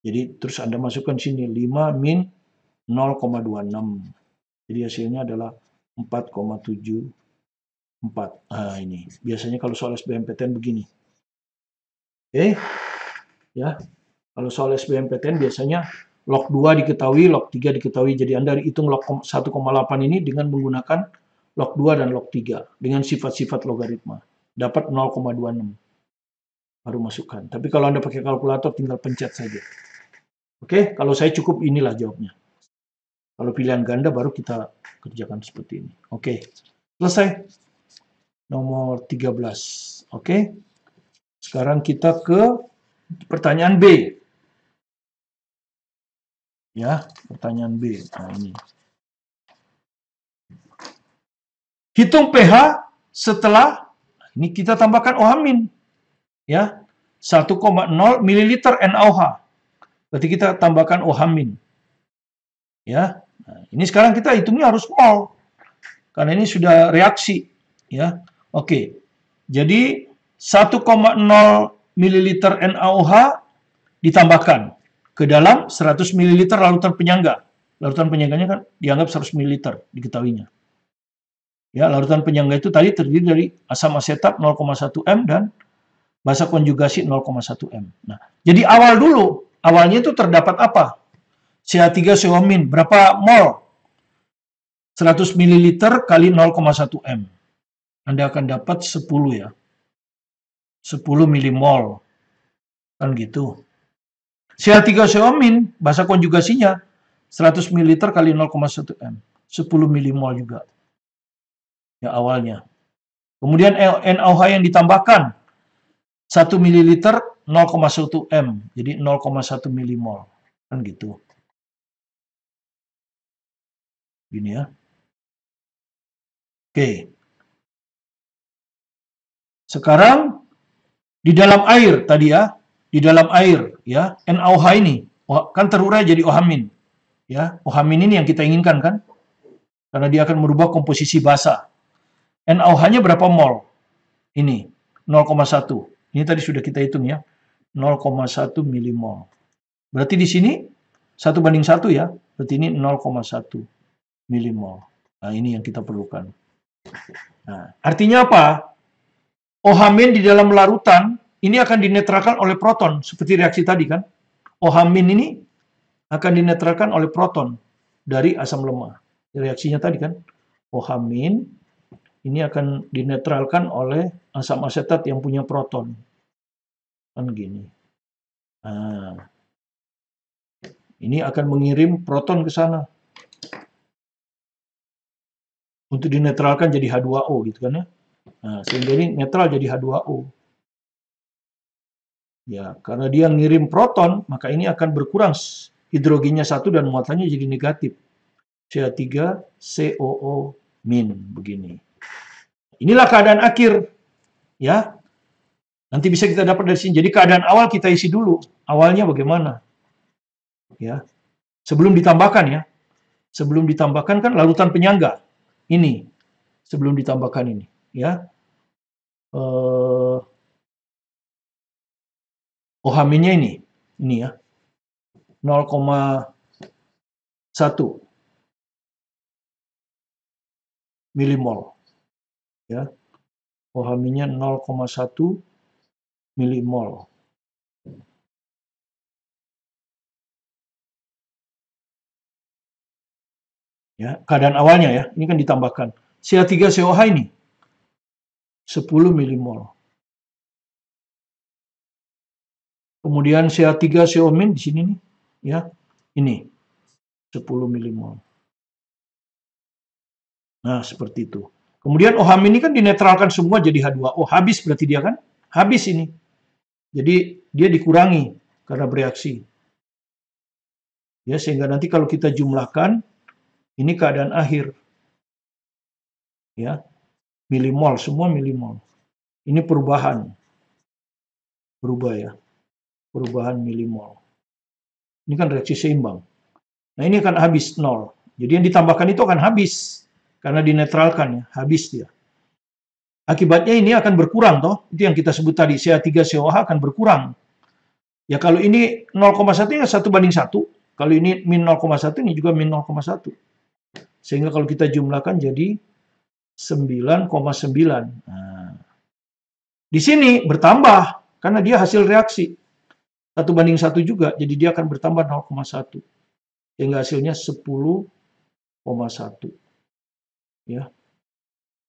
Jadi terus Anda masukkan sini 5 min 0,26. Jadi hasilnya adalah 4,74. Nah, ini biasanya kalau soal SBMPTN begini. Oke. Ya. Kalau soal SBMPTN biasanya log 2 diketahui, log 3 diketahui. Jadi Anda hitung log 1,8 ini dengan menggunakan log 2 dan log 3 dengan sifat-sifat logaritma. Dapat 0,26. Baru masukkan. Tapi kalau Anda pakai kalkulator tinggal pencet saja. Oke, kalau saya cukup inilah jawabnya. Kalau pilihan ganda baru kita kerjakan seperti ini. Oke, selesai. Nomor 13. Oke. Sekarang kita ke pertanyaan B. Ya, pertanyaan B. Nah, ini. Hitung pH setelah, ini kita tambahkan OH-. Ya, 1,0 ml NaOH. Berarti kita tambahkan OH-. Ya. Nah, ini sekarang kita hitungnya harus mol. Karena ini sudah reaksi, ya. Oke. Jadi 1,0 ml NaOH ditambahkan ke dalam 100 ml larutan penyangga. Larutan penyangganya kan dianggap 100 ml diketahuinya. Ya, larutan penyangga itu tadi terdiri dari asam asetat 0,1 m dan basa konjugasi 0,1 m. Nah, jadi awal dulu, awalnya itu terdapat apa? CH3CO-. Berapa mol? 100 ml kali 0,1 m. Anda akan dapat 10 ya. 10 milimol. Kan gitu. CH3CO-, basa konjugasinya 100 ml kali 0,1 m. 10 milimol juga. Ya awalnya. Kemudian NaOH yang ditambahkan 1 ml 0,1 m. Jadi 0,1 milimol. Kan gitu. Gini ya. Oke. Sekarang di dalam air tadi ya, di dalam air ya, NaOH ini kan terurai jadi OH-. Ya, OH- ini yang kita inginkan kan? Karena dia akan merubah komposisi basa. NaOH-nya berapa mol? Ini 0,1. Ini tadi sudah kita hitung ya. 0,1 milimol. Berarti di sini 1:1 ya. Berarti ini 0,1 milimol. Nah, ini yang kita perlukan. Nah, artinya apa? OH- di dalam larutan ini akan dinetralkan oleh proton, seperti reaksi tadi kan. OH- ini akan dinetralkan oleh proton dari asam lemah. Reaksinya tadi kan, OH- ini akan dinetralkan oleh asam asetat yang punya proton. Kan gini. Nah, ini akan mengirim proton ke sana. Untuk dinetralkan jadi H2O gitu kan ya. Nah, sehingga ini netral jadi H2O. Ya, karena dia ngirim proton, maka ini akan berkurang hidrogennya 1 dan muatannya jadi negatif. CH3COO- begini. Inilah keadaan akhir. Ya. Nanti bisa kita dapat dari sini. Jadi keadaan awal kita isi dulu. Awalnya bagaimana? Ya. Sebelum ditambahkan ya. Sebelum ditambahkan kan larutan penyangga. Ini. Sebelum ditambahkan ini, ya. OH-nya ini ya. 0,1 milimol. Ya. OH-nya 0,1 milimol. Ya, keadaan awalnya ya, ini kan ditambahkan. CH3COH ini 10 milimol. Kemudian CH3CO- di sini nih, ya. Ini 10 milimol. Nah, seperti itu. Kemudian OH- ini kan dinetralkan semua jadi H2O. Habis berarti dia kan? Habis ini. Jadi dia dikurangi karena bereaksi. Ya, sehingga nanti kalau kita jumlahkan Ini keadaan akhir. Ya, milimol, semua milimol. Ini perubahan. Berubah ya. Perubahan milimol. Ini kan reaksi seimbang. Nah, ini akan habis 0. Jadi yang ditambahkan itu akan habis. Karena dinetralkan ya, habis dia. Akibatnya ini akan berkurang toh. Itu yang kita sebut tadi, CH3COH akan berkurang. Ya kalau ini 0,1 ya 1:1. Kalau ini min 0,1 ini juga min 0,1. Sehingga kalau kita jumlahkan jadi 9,9. Nah, di sini bertambah karena dia hasil reaksi. 1:1 juga, jadi dia akan bertambah 0,1. Sehingga hasilnya 10,1 ya,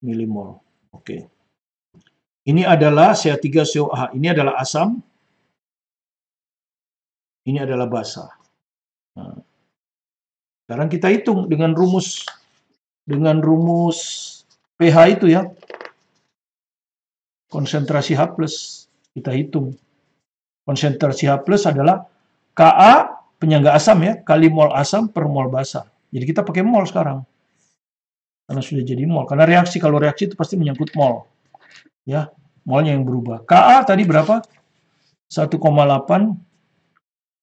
milimol. Oke. Ini adalah CH3COH. Ini adalah asam. Ini adalah basa. Nah, sekarang kita hitung dengan rumus pH itu ya. Konsentrasi H+. Kita hitung. Konsentrasi H+ adalah Ka penyangga asam ya, kali mol asam per mol basa. Jadi kita pakai mol sekarang. Karena sudah jadi mol. Karena reaksi, kalau reaksi itu pasti menyangkut mol. Ya, molnya yang berubah. Ka tadi berapa? 1,8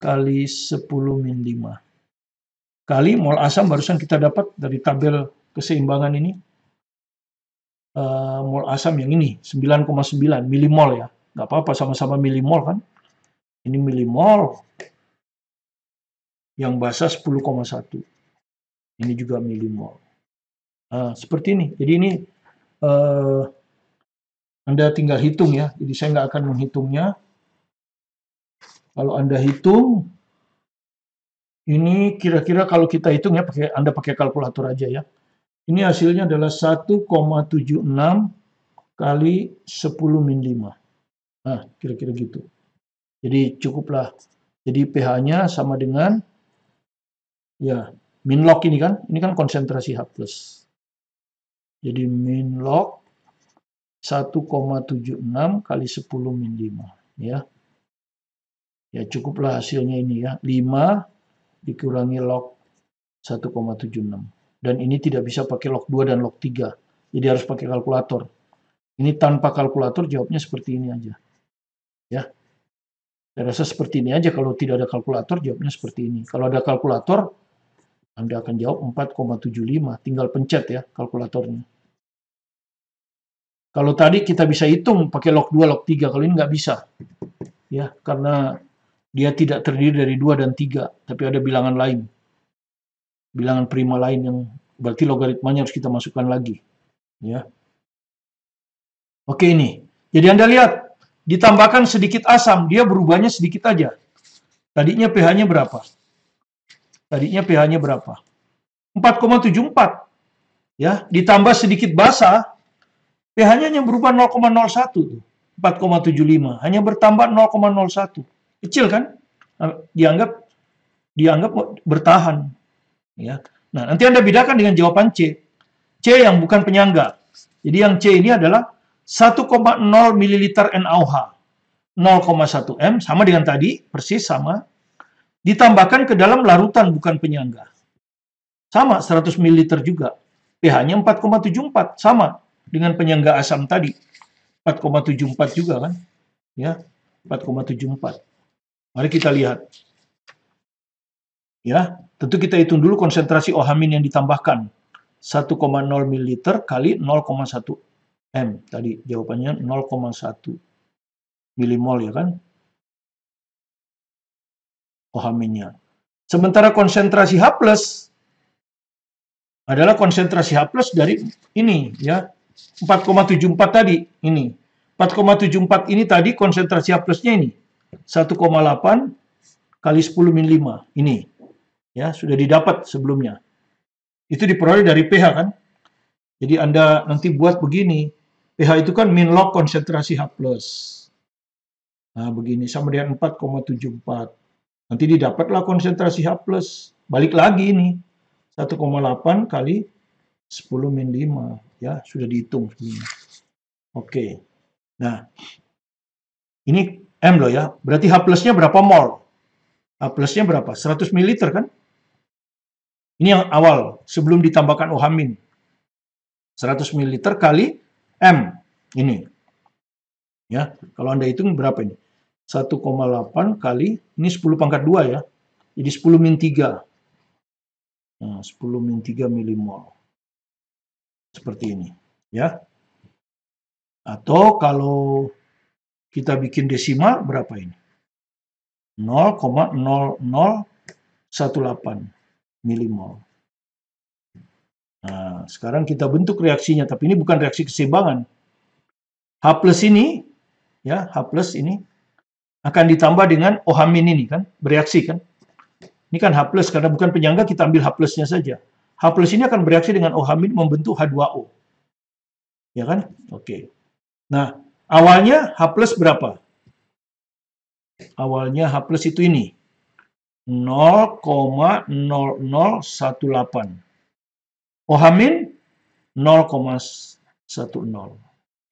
kali 10⁻⁵. Kali mol asam barusan kita dapat dari tabel keseimbangan ini. Mol asam yang ini, 9,9 milimol ya. Nggak apa-apa, sama-sama milimol kan. Ini milimol. Yang basa 10,1. Ini juga milimol. Nah, seperti ini. Jadi ini Anda tinggal hitung ya. Jadi saya nggak akan menghitungnya. Kalau Anda hitung, ini kira-kira kalau kita hitung ya, Anda pakai kalkulator aja ya. Ini hasilnya adalah 1,76 kali 10⁻⁵. Nah, kira-kira gitu. Jadi cukuplah. Jadi pH-nya sama dengan ya, min log ini kan konsentrasi H+. Jadi min log 1,76 kali 10⁻⁵ ya. Ya cukuplah hasilnya ini ya. 5 dikurangi log 1,76. Dan ini tidak bisa pakai log 2 dan log 3. Jadi harus pakai kalkulator. Ini tanpa kalkulator jawabnya seperti ini aja. Ya. Saya rasa seperti ini aja, kalau tidak ada kalkulator jawabnya seperti ini. Kalau ada kalkulator, Anda akan jawab 4,75. Tinggal pencet ya kalkulatornya. Kalau tadi kita bisa hitung pakai log 2, log 3. Kalau ini nggak bisa. Ya, karena dia tidak terdiri dari 2 dan 3, tapi ada bilangan lain. Bilangan prima lain yang berarti logaritmanya harus kita masukkan lagi. Ya. Oke ini. Jadi Anda lihat, ditambahkan sedikit asam, dia berubahnya sedikit aja. Tadinya pH-nya berapa? Tadinya pH-nya berapa? 4,74. Ya, ditambah sedikit basa, pH-nya hanya berubah 0,01. 4,75. Hanya bertambah 0,01. Kecil kan? Dianggap bertahan. Ya. Nah, nanti Anda bedakan dengan jawaban C. C yang bukan penyangga. Jadi yang C ini adalah 1,0 ml NaOH. 0,1 M, sama dengan tadi, persis sama. Ditambahkan ke dalam larutan bukan penyangga. Sama, 100 ml juga. pH-nya 4,74, sama dengan penyangga asam tadi. 4,74 juga kan? Ya, 4,74. Mari kita lihat. Ya, tentu kita hitung dulu konsentrasi OH- yang ditambahkan. 1,0 ml kali 0,1 M. Tadi jawabannya 0,1 milimol ya kan? OH-nya. Sementara konsentrasi H+ adalah konsentrasi H+ dari ini ya. 4,74 tadi ini. 4,74 ini tadi konsentrasi H+-nya ini. 1,8 kali 10⁻⁵ ini. Ya, sudah didapat sebelumnya. Itu diperoleh dari pH kan? Jadi Anda nanti buat begini. pH itu kan min log konsentrasi H+. Nah, begini sama dengan 4,74. Nanti didapatlah konsentrasi H+. Balik lagi ini. 1,8 kali 10⁻⁵. Ya, sudah dihitung sebenarnya. Oke. Nah, ini M loh ya. Berarti H+-nya berapa mol? H+-nya berapa? 100 ml kan? Ini yang awal, sebelum ditambahkan OH-. 100 ml kali M. Ini. Ya, kalau Anda hitung berapa ini? 1,8 kali, ini 10 pangkat 2 ya. Jadi 10 min 3. Nah, 10 min 3 milimol. Seperti ini. Ya. Atau kalau kita bikin desimal, berapa ini? 0,0018 milimol. Nah, sekarang kita bentuk reaksinya, tapi ini bukan reaksi keseimbangan. H plus ini, ya, H plus ini akan ditambah dengan OH- ini kan, bereaksi kan. Ini kan H plus, karena bukan penyangga kita ambil H plusnya saja. H plus ini akan bereaksi dengan OH- membentuk H2O. Ya kan? Oke. Nah, awalnya H plus berapa? Awalnya H plus itu ini. 0,0018. OH- 0,10.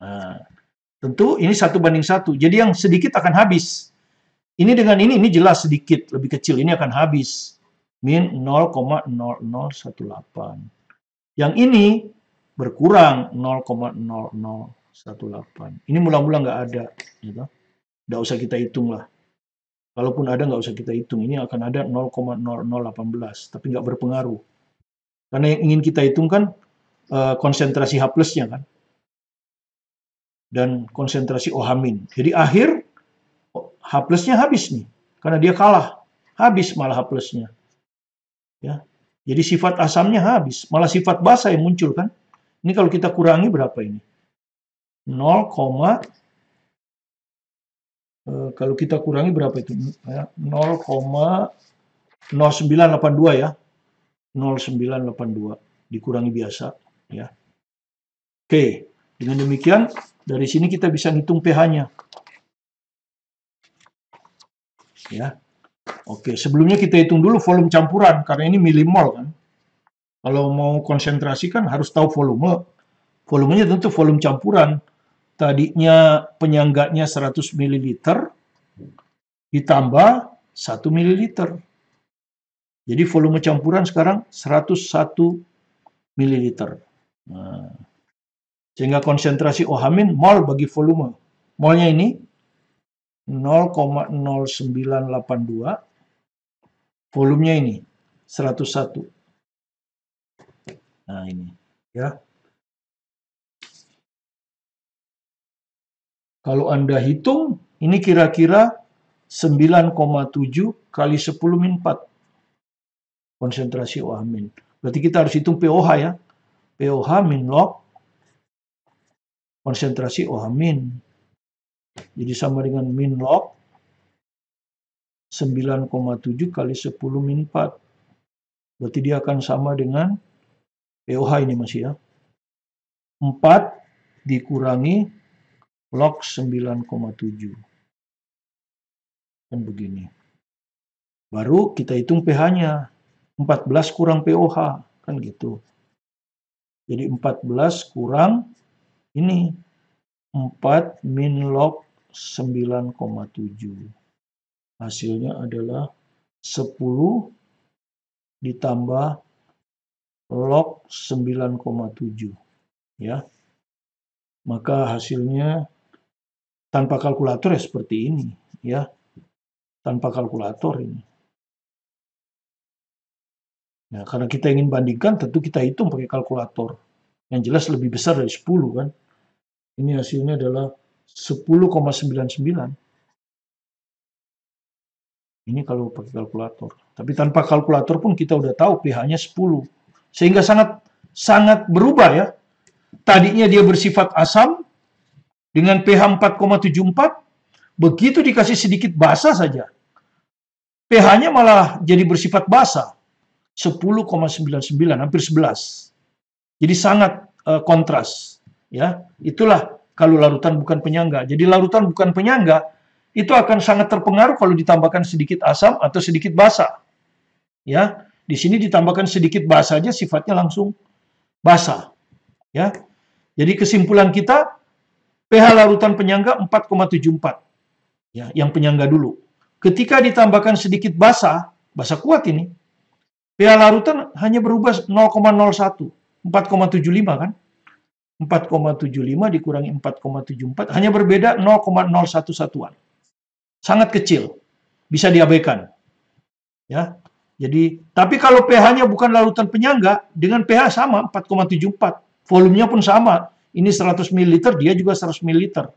Nah, tentu ini 1:1. Jadi yang sedikit akan habis. Ini dengan ini jelas sedikit, lebih kecil. Ini akan habis. Min 0,0018. Yang ini berkurang 0,0018. Ini mula-mula nggak ada. Gitu. Nggak usah kita hitung lah. Kalaupun ada nggak usah kita hitung. Ini akan ada 0,0018. Tapi nggak berpengaruh. Karena yang ingin kita hitung kan konsentrasi H plusnya kan. Dan konsentrasi OH-. Jadi akhir H plusnya habis nih. Karena dia kalah. Habis malah H plusnya. Ya. Jadi sifat asamnya habis. Malah sifat basa yang muncul kan. Ini kalau kita kurangi berapa ini? 0, kalau kita kurangi berapa itu? 0,0982 ya. 0,982 dikurangi biasa ya. Oke, dengan demikian dari sini kita bisa ngitung pH-nya. Ya. Oke, sebelumnya kita hitung dulu volume campuran karena ini milimol kan. Kalau mau konsentrasi kan harus tahu volume. Volumenya tentu volume campuran. Tadinya penyangganya 100 ml ditambah 1 ml. Jadi volume campuran sekarang 101 ml. Nah, sehingga konsentrasi OH- mol bagi volume. Molnya ini 0,0982. Volumenya ini 101. Nah, ini ya. Kalau Anda hitung, ini kira-kira 9,7 kali 10 min 4. Konsentrasi OH-. Berarti kita harus hitung pOH ya. pOH min log konsentrasi OH-. Jadi sama dengan min log 9,7 kali 10 min 4. Berarti dia akan sama dengan pOH ini masih ya. 4 dikurangi log 9,7. Kan begini. Baru kita hitung pH-nya. 14 kurang pOH. Kan gitu. Jadi 14 kurang ini. 4 min log 9,7. Hasilnya adalah 10 ditambah log 9,7. Ya. Maka hasilnya tanpa kalkulator ya seperti ini. Ya. Tanpa kalkulator ini. Nah, karena kita ingin bandingkan, tentu kita hitung pakai kalkulator. Yang jelas lebih besar dari 10 kan. Ini hasilnya adalah 10,99. Ini kalau pakai kalkulator. Tapi tanpa kalkulator pun kita udah tahu pH-nya 10. Sehingga sangat berubah ya. Tadinya dia bersifat asam dengan pH 4,74. Begitu dikasih sedikit basa saja, pH-nya malah jadi bersifat basa. 10,99, hampir 11. Jadi sangat kontras. Ya, itulah kalau larutan bukan penyangga. Jadi larutan bukan penyangga itu akan sangat terpengaruh kalau ditambahkan sedikit asam atau sedikit basa. Ya, di sini ditambahkan sedikit basa aja sifatnya langsung basa. Ya, jadi kesimpulan kita pH larutan penyangga 4,74. Ya, yang penyangga dulu. Ketika ditambahkan sedikit basa kuat ini, pH larutan hanya berubah 0,01, 4,75 kan? 4,75 dikurangi 4,74 hanya berbeda 0,01 satuan. Sangat kecil, bisa diabaikan. Ya. Jadi, tapi kalau pH-nya bukan larutan penyangga, dengan pH sama 4,74, volumenya pun sama. Ini 100 ml, dia juga 100 ml.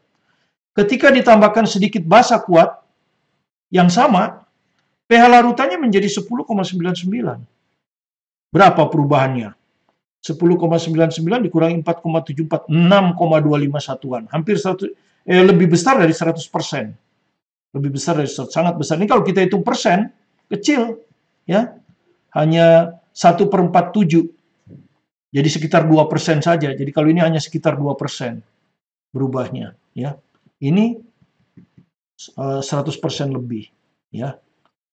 Ketika ditambahkan sedikit basa kuat yang sama, pH larutannya menjadi 10,99. Berapa perubahannya? 10,99 dikurangi 4,74, 6,25 satuan. Hampir lebih besar dari 100%. Lebih besar dari 100, sangat besar. Ini kalau kita hitung persen, kecil. Ya, hanya 1/47. Jadi sekitar 2% saja. Jadi kalau ini hanya sekitar 2% berubahnya. Ya, ini 100% lebih. Ya,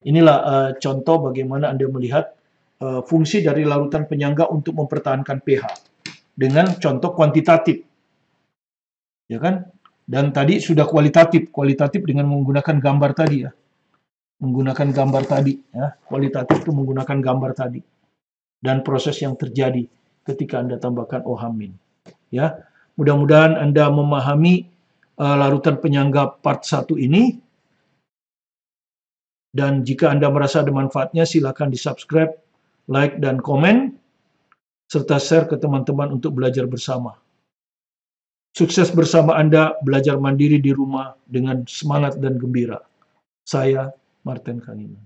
inilah contoh bagaimana Anda melihat fungsi dari larutan penyangga untuk mempertahankan pH dengan contoh kuantitatif, ya kan? Dan tadi sudah kualitatif dengan menggunakan gambar tadi ya, ya. Kualitatif itu menggunakan gambar tadi dan proses yang terjadi ketika Anda tambahkan OH-. Ya, mudah-mudahan Anda memahami larutan penyangga part 1 ini. Dan jika Anda merasa ada manfaatnya, silakan di-subscribe, like, dan komen, serta share ke teman-teman untuk belajar bersama. Sukses bersama Anda belajar mandiri di rumah dengan semangat dan gembira. Saya, Martin Kaniman.